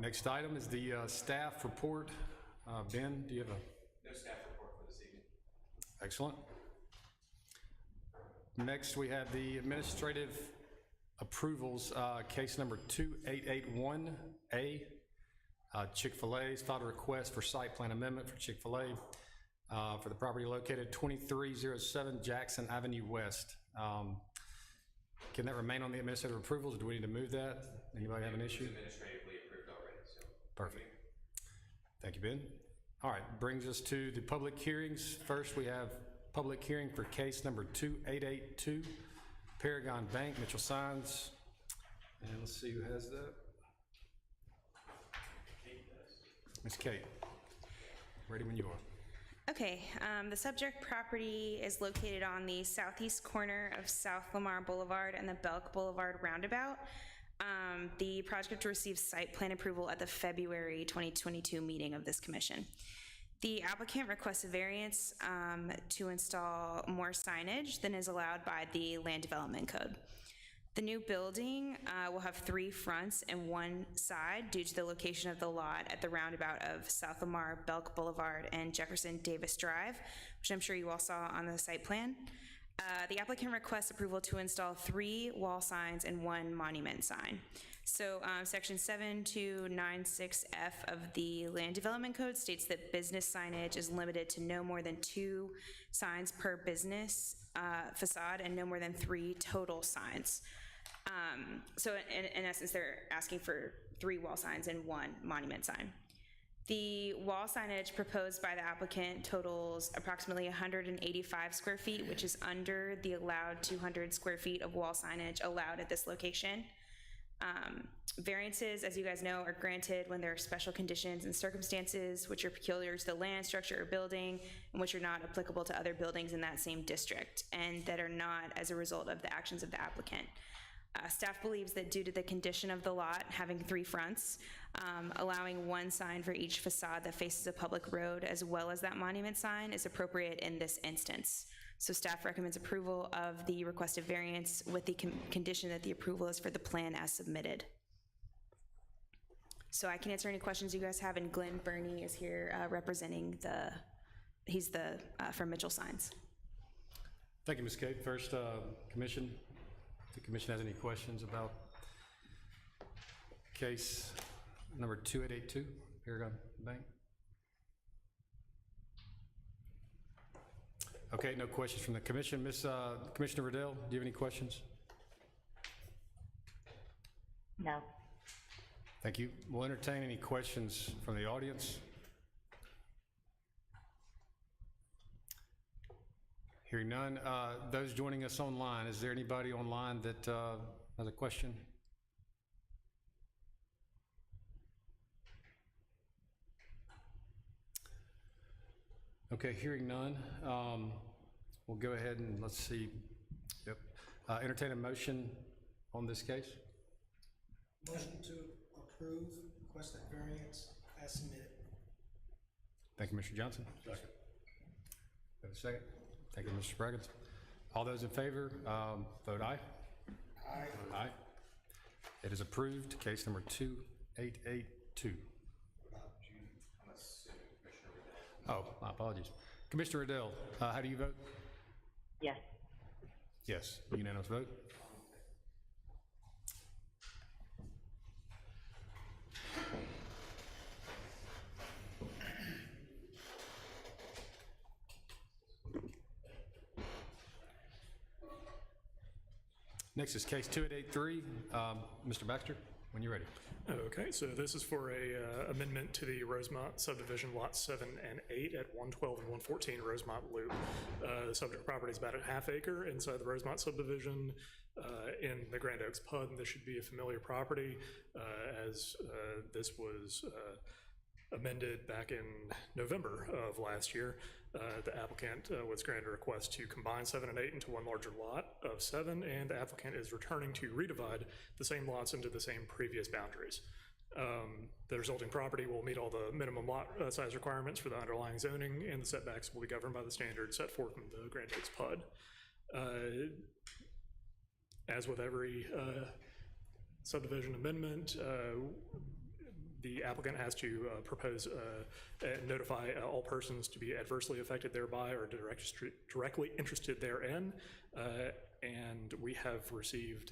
next item is the staff report. Ben, do you have a? No staff report for this evening. Excellent. Next, we have the administrative approvals, case number 2881A. Chick-fil-A's filed a request for site plan amendment for Chick-fil-A for the property located 2307 Jackson Avenue West. Can that remain on the administrative approvals, or do we need to move that? Anybody have an issue? Administratively approved already, so. Perfect. Thank you, Ben. All right, brings us to the public hearings. First, we have public hearing for case number 2882, Paragon Bank, Mitchell Signs. And let's see who has that. Ms. Kate, ready when you are. Okay, the subject property is located on the southeast corner of South Lamar Boulevard and the Belk Boulevard roundabout. The project received site plan approval at the February 2022 meeting of this commission. The applicant requests a variance to install more signage than is allowed by the Land Development Code. The new building will have 3 fronts and 1 side due to the location of the lot at the roundabout of South Lamar, Belk Boulevard, and Jefferson Davis Drive, which I'm sure you all saw on the site plan. The applicant requests approval to install 3 wall signs and 1 monument sign. So section 7296F of the Land Development Code states that business signage is limited to no more than 2 signs per business facade and no more than 3 total signs. So in essence, they're asking for 3 wall signs and 1 monument sign. The wall signage proposed by the applicant totals approximately 185 square feet, which is under the allowed 200 square feet of wall signage allowed at this location. Variances, as you guys know, are granted when there are special conditions and circumstances which are peculiar to the land, structure, or building, and which are not applicable to other buildings in that same district, and that are not as a result of the actions of the applicant. Staff believes that due to the condition of the lot having 3 fronts, allowing 1 sign for each facade that faces a public road as well as that monument sign is appropriate in this instance. So staff recommends approval of the requested variance with the condition that the approval is for the plan as submitted. So I can answer any questions you guys have, and Glenn Burney is here representing he's from Mitchell Signs. Thank you, Ms. Kate. First, Commission. If the Commission has any questions about case number 2882, Paragon Bank? Okay, no questions from the Commission. Commissioner Riddell, do you have any questions? No. Thank you. We'll entertain any questions from the audience. Hearing none. Those joining us online, is there anybody online that has a question? Okay, hearing none. We'll go ahead and let's see. Yep. Entertain a motion on this case. Motion to approve requested variance as submitted. Thank you, Mr. Johnson. Second. Have a second. Thank you, Mr. Spraggins. All those in favor, vote aye. Aye. Aye. It is approved. Case number 2882. I'm assuming Commissioner Riddell. Oh, my apologies. Commissioner Riddell, how do you vote? Yes. Yes, unanimous vote. Next is case 2883. Mr. Baxter, when you're ready. Okay, so this is for a amendment to the Rosemont Subdivision Lots 7 and 8 at 112 and 114 Rosemont Loop. The subject property is about a ½ acre inside the Rosemont Subdivision in the Grand Oaks PUD, and this should be a familiar property as this was amended back in November of last year. The applicant was granted a request to combine 7 and 8 into one larger lot of 7, and the applicant is returning to redivide the same lots into the same previous boundaries. The resulting property will meet all the minimum lot size requirements for the underlying zoning, and the setbacks will be governed by the standards set forth in the Grand Oaks PUD. As with every subdivision amendment, the applicant has to notify all persons to be adversely affected thereby or directly interested therein. And we have received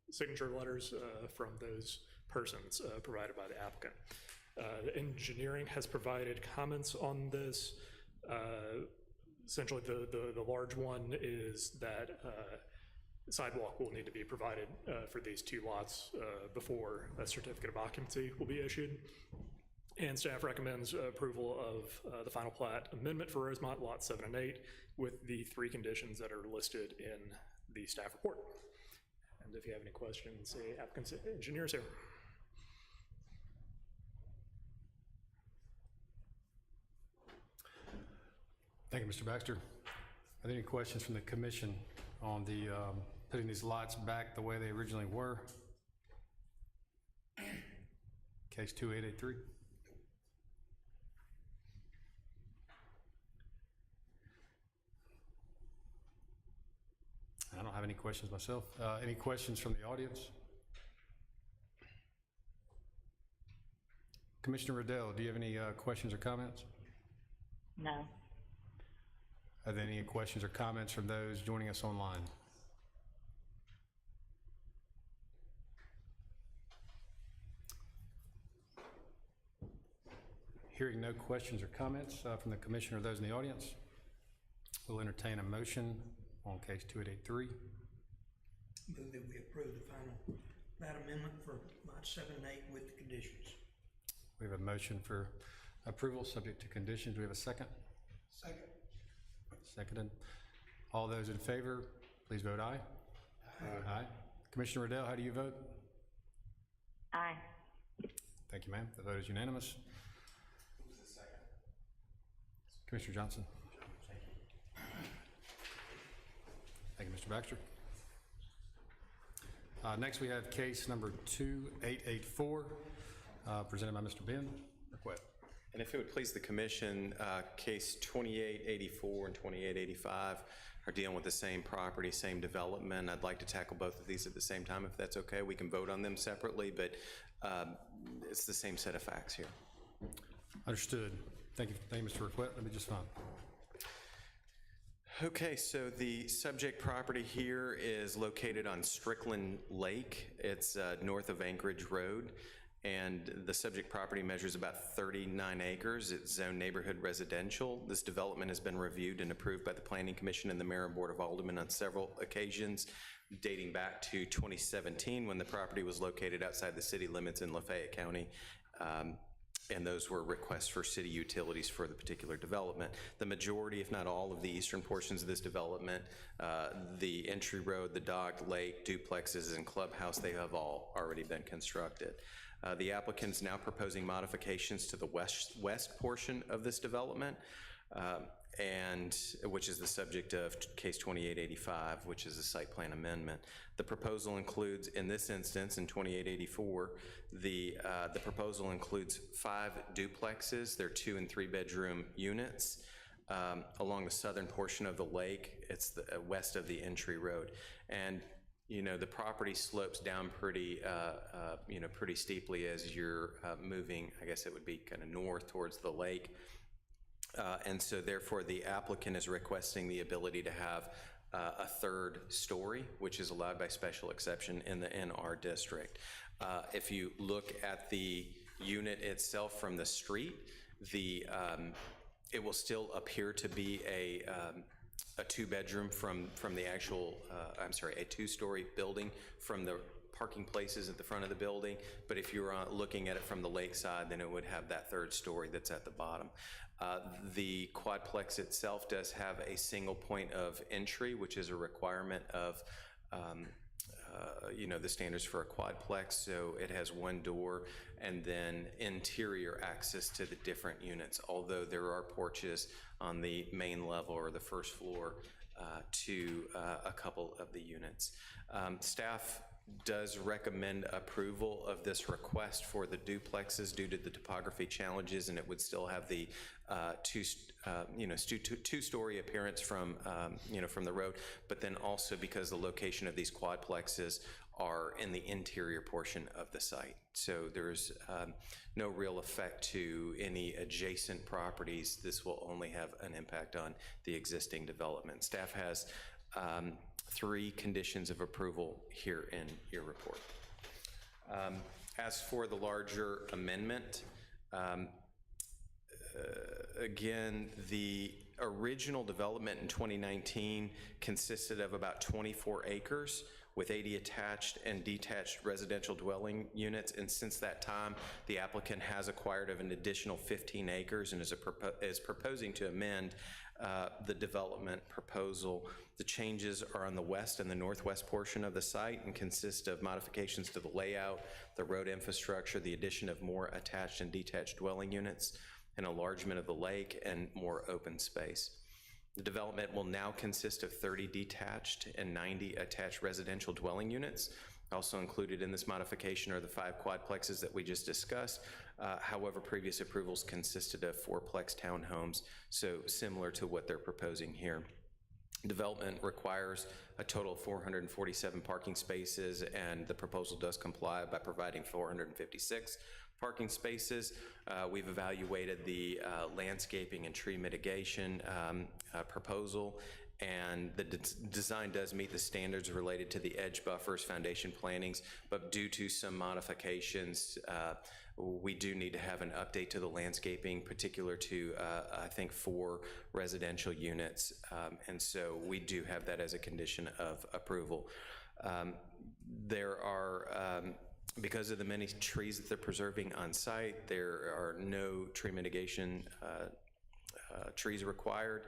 signature letters from those persons provided by the applicant. The engineering has provided comments on this. Essentially, the large one is that sidewalk will need to be provided for these two lots before a certificate of occupancy will be issued. And staff recommends approval of the final plat amendment for Rosemont Lots 7 and 8 with the 3 conditions that are listed in the staff report. And if you have any questions, the applicant's engineer's here. Thank you, Mr. Baxter. Are there any questions from the commission on the putting these lots back the way they originally were? Case 2883. I don't have any questions myself. Any questions from the audience? Commissioner Riddell, do you have any questions or comments? No. Are there any questions or comments from those joining us online? Hearing no questions or comments from the commission or those in the audience, we'll entertain a motion on case 2883. Move that we approve the final plat amendment for lots 7 and 8 with the conditions. We have a motion for approval subject to conditions. Do we have a second? Second. Seconded. All those in favor, please vote aye. Aye. Aye. Commissioner Riddell, how do you vote? Aye. Thank you, ma'am. The vote is unanimous. Who's the second? Commissioner Johnson. Thank you, Mr. Baxter. Next, we have case number 2884, presented by Mr. Ben. Request. And if it would please the commission, case 2884 and 2885 are dealing with the same property, same development. I'd like to tackle both of these at the same time, if that's okay. We can vote on them separately, but it's the same set of facts here. Understood. Thank you, Mr. Requet. Let me just find. Okay, so the subject property here is located on Strickland Lake. It's north of Anchorage Road, and the subject property measures about 39 acres. It's zoned neighborhood residential. This development has been reviewed and approved by the Planning Commission and the Mayor and Board of Aldermen on several occasions, dating back to 2017 when the property was located outside the city limits in Lafayette County. And those were requests for city utilities for the particular development. The majority, if not all, of the eastern portions of this development, the entry road, the dock, lake, duplexes, and clubhouse, they have all already been constructed. The applicant is now proposing modifications to the west portion of this development, and which is the subject of case 2885, which is a site plan amendment. The proposal includes, in this instance, in 2884, the proposal includes 5 duplexes. They're 2 and 3 bedroom units along the southern portion of the lake. It's the west of the entry road, and you know the property slopes down pretty pretty steeply as you're moving. I guess it would be kind of north towards the lake. And so therefore the applicant is requesting the ability to have a 3rd story, which is allowed by special exception in the NR district. If you look at the unit itself from the street, it will still appear to be a 2-bedroom from the actual, a 2-story building from the parking places at the front of the building. But if you were looking at it from the lakeside, then it would have that 3rd story that's at the bottom. The quadplex itself does have a single point of entry, which is a requirement of the standards for a quadplex. So it has 1 door and then interior access to the different units, although there are porches on the main level or the 1st floor to a couple of the units. Staff does recommend approval of this request for the duplexes due to the topography challenges, and it would still have the 2-story appearance from from the road, but then also because the location of these quadplexes are in the interior portion of the site. So there's no real effect to any adjacent properties. This will only have an impact on the existing development. Staff has 3 conditions of approval here in your report. As for the larger amendment, again, the original development in 2019 consisted of about 24 acres with 80 attached and detached residential dwelling units, and since that time, the applicant has acquired an additional 15 acres and is proposing to amend the development proposal. The changes are on the west and the northwest portion of the site and consist of modifications to the layout, the road infrastructure, the addition of more attached and detached dwelling units, an enlargement of the lake, and more open space. The development will now consist of 30 detached and 90 attached residential dwelling units. Also included in this modification are the 5 quadplexes that we just discussed. However, previous approvals consisted of 4-plex townhomes, so similar to what they're proposing here. Development requires a total of 447 parking spaces, and the proposal does comply by providing 456 parking spaces. We've evaluated the landscaping and tree mitigation proposal, and the design does meet the standards related to the edge buffers, foundation plantings, but due to some modifications, we do need to have an update to the landscaping, particular to, I think, 4 residential units, and so we do have that as a condition of approval. There are, because of the many trees that they're preserving on site, there are no tree mitigation trees required,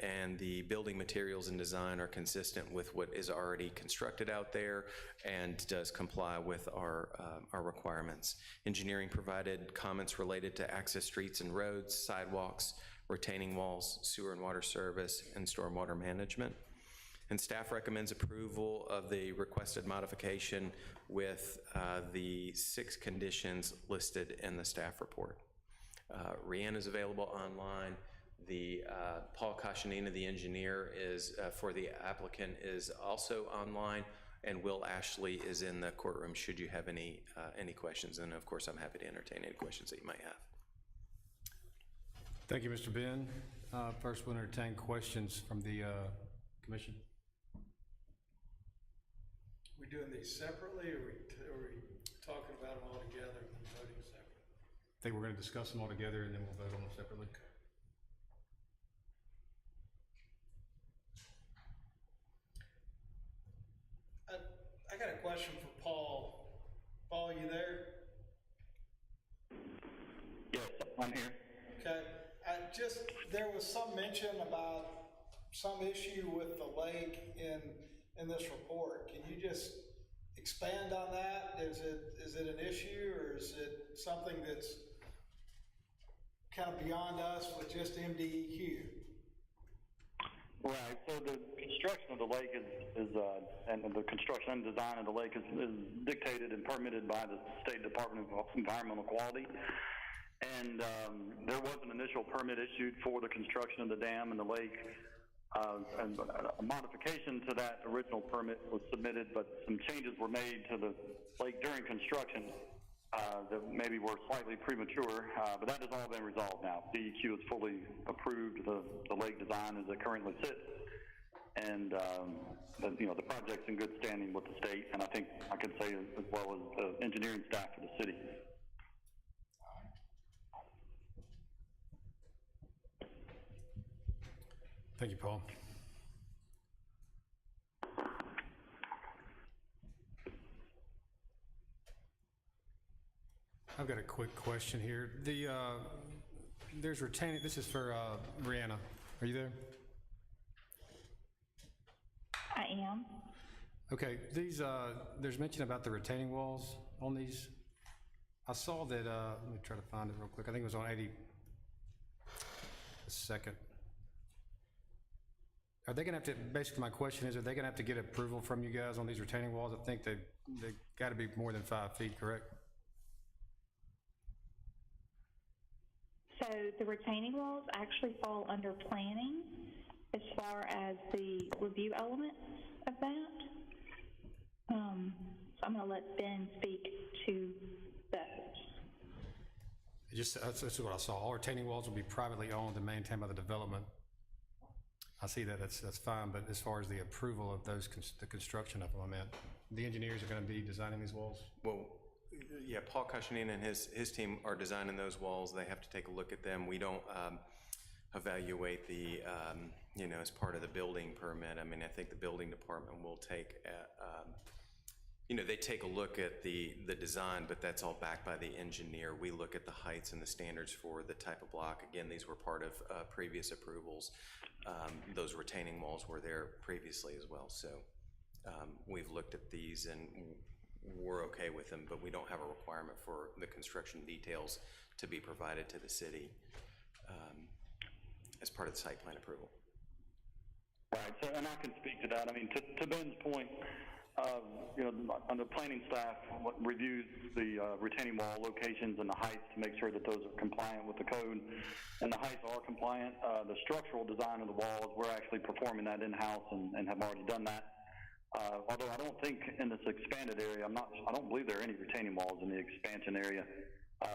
and the building materials and design are consistent with what is already constructed out there and does comply with our requirements. Engineering provided comments related to access streets and roads, sidewalks, retaining walls, sewer and water service, and stormwater management. And staff recommends approval of the requested modification with the 6 conditions listed in the staff report. Rihanna is available online. The Paul Kashanina, the engineer, is for the applicant, is also online, and Will Ashley is in the courtroom should you have any questions. And of course, I'm happy to entertain any questions that you might have. Thank you, Mr. Ben. First, we'll entertain questions from the commission. We doing these separately, or are we talking about them all together and voting separately? I think we're going to discuss them all together, and then we'll vote on them separately. I got a question for Paul. Paul, you there? Yes, I'm here. Okay. There was some mention about some issue with the lake in this report. Can you just expand on that? Is it an issue, or is it something that's kind of beyond us with just MDEQ? Right, so the construction of the lake is and the construction and design of the lake is dictated and permitted by the State Department of Environmental Quality. And there was an initial permit issued for the construction of the dam and the lake. And a modification to that original permit was submitted, but some changes were made to the lake during construction that maybe were slightly premature, but that has all been resolved now. DEQ has fully approved the lake design as it currently sits, and the project's in good standing with the state, and I think I can say as well as the engineering staff for the city. Thank you, Paul. I've got a quick question here. There's retaining, this is for Brianna. Are you there? I am. Okay, there's mention about the retaining walls on these. I saw that, let me try to find it real quick. I think it was on 80, a second. Are they gonna have to, basically my question is, are they gonna have to get approval from you guys on these retaining walls? I think they gotta be more than 5 feet, correct? So the retaining walls actually fall under planning as far as the review elements of that. So I'm going to let Ben speak to that. That's what I saw. All retaining walls will be privately owned and maintained by the development. I see that, that's fine, but as far as the approval of those, the construction of them, I meant, the engineers are gonna be designing these walls? Well, yeah, Paul Cushioning and his team are designing those walls. They have to take a look at them. We don't evaluate the, as part of the building permit. I mean, I think the building department will take, they take a look at the design, but that's all backed by the engineer. We look at the heights and the standards for the type of block. Again, these were part of previous approvals. Those retaining walls were there previously as well. So we've looked at these and we're okay with them, but we don't have a requirement for the construction details to be provided to the city as part of the site plan approval. Right, so, and I can speak to that. I mean, to Ben's point, the planning staff reviews the retaining wall locations and the heights to make sure that those are compliant with the code, and the heights are compliant. The structural design of the walls, we're actually performing that in-house and have already done that. Although I don't think in this expanded area, I don't believe there are any retaining walls in the expansion area.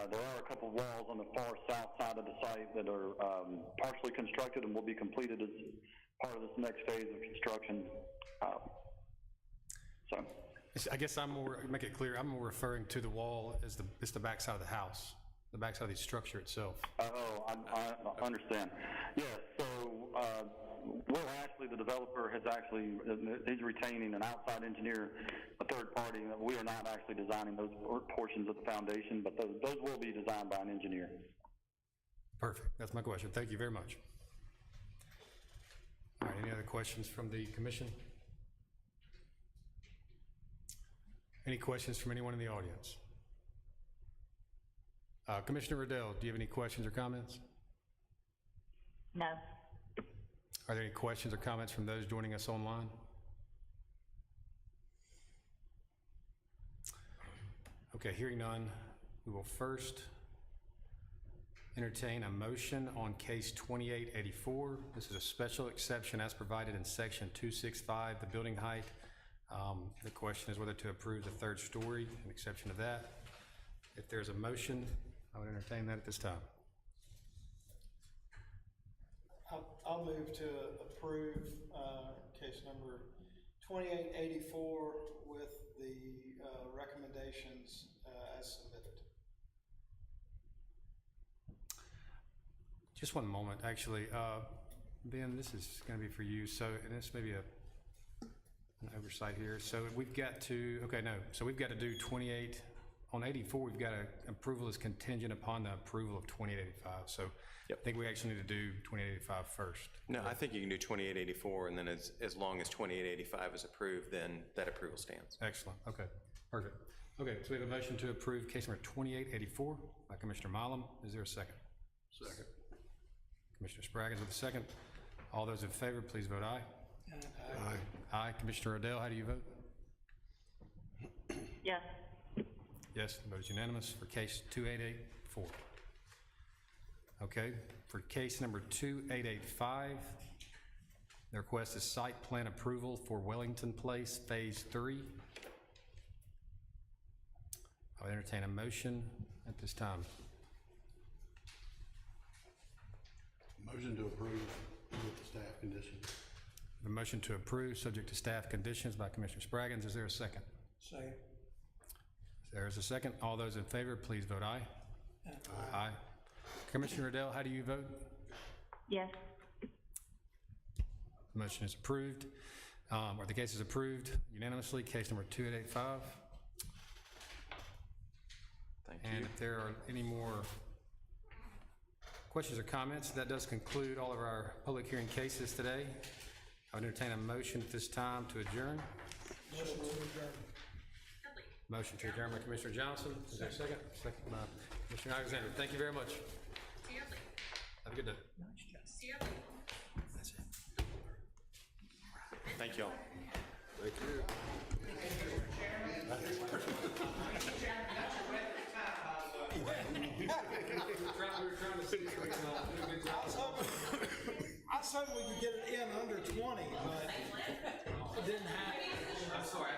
There are a couple of walls on the far south side of the site that are partially constructed and will be completed as part of this next phase of construction. I guess make it clear, I'm more referring to the wall as the backside of the house, the backside of the structure itself. Oh, I understand. Yeah, so, the developer he's retaining an outside engineer, a third party. We are not actually designing those portions of the foundation, but those will be designed by an engineer. Perfect, that's my question. Thank you very much. All right, any other questions from the commission? Any questions from anyone in the audience? Commissioner Riddell, do you have any questions or comments? No. Are there any questions or comments from those joining us online? Okay, hearing none, we will first entertain a motion on case 2884. This is a special exception as provided in section 265, the building height. The question is whether to approve the third story, an exception to that. If there's a motion, I would entertain that at this time. I'll move to approve case number 2884 with the recommendations as submitted. Just one moment, actually. Ben, this is going to be for you. So, and this may be an oversight here. So we've got to, so we've got to do 28, on 84, we've got approval is contingent upon the approval of 2885. So yep. I think we actually need to do 2885 first. No, I think you can do 2884, and then as long as 2885 is approved, then that approval stands. Excellent, okay, perfect. Okay, so we have a motion to approve case number 2884 by Commissioner Milam. Is there a second? Second. Commissioner Spraggins with a second. All those in favor, please vote aye. Aye. Aye. Commissioner Riddell, how do you vote? Yes. Yes, the vote is unanimous for case 2884. Okay, for case number 2885, the request is site plan approval for Wellington Place Phase 3. I'll entertain a motion at this time. Motion to approve with the staff conditions. The motion to approve, subject to staff conditions by Commissioner Spraggins. Is there a second? Second. There is a second. All those in favor, please vote aye. Aye. Commissioner Riddell, how do you vote? Yes. The motion is approved, or the case is approved unanimously. Case number 2885. Thank you. And if there are any more questions or comments, that does conclude all of our public hearing cases today. I would entertain a motion at this time to adjourn. Motion to adjourn by Commissioner Johnson. Is there a second? Second by Commissioner Alexander. Thank you very much. Have a good day. That's it. Thank you all. Thank you. I was hoping we could get it in under 20, but it didn't happen. I'm sorry.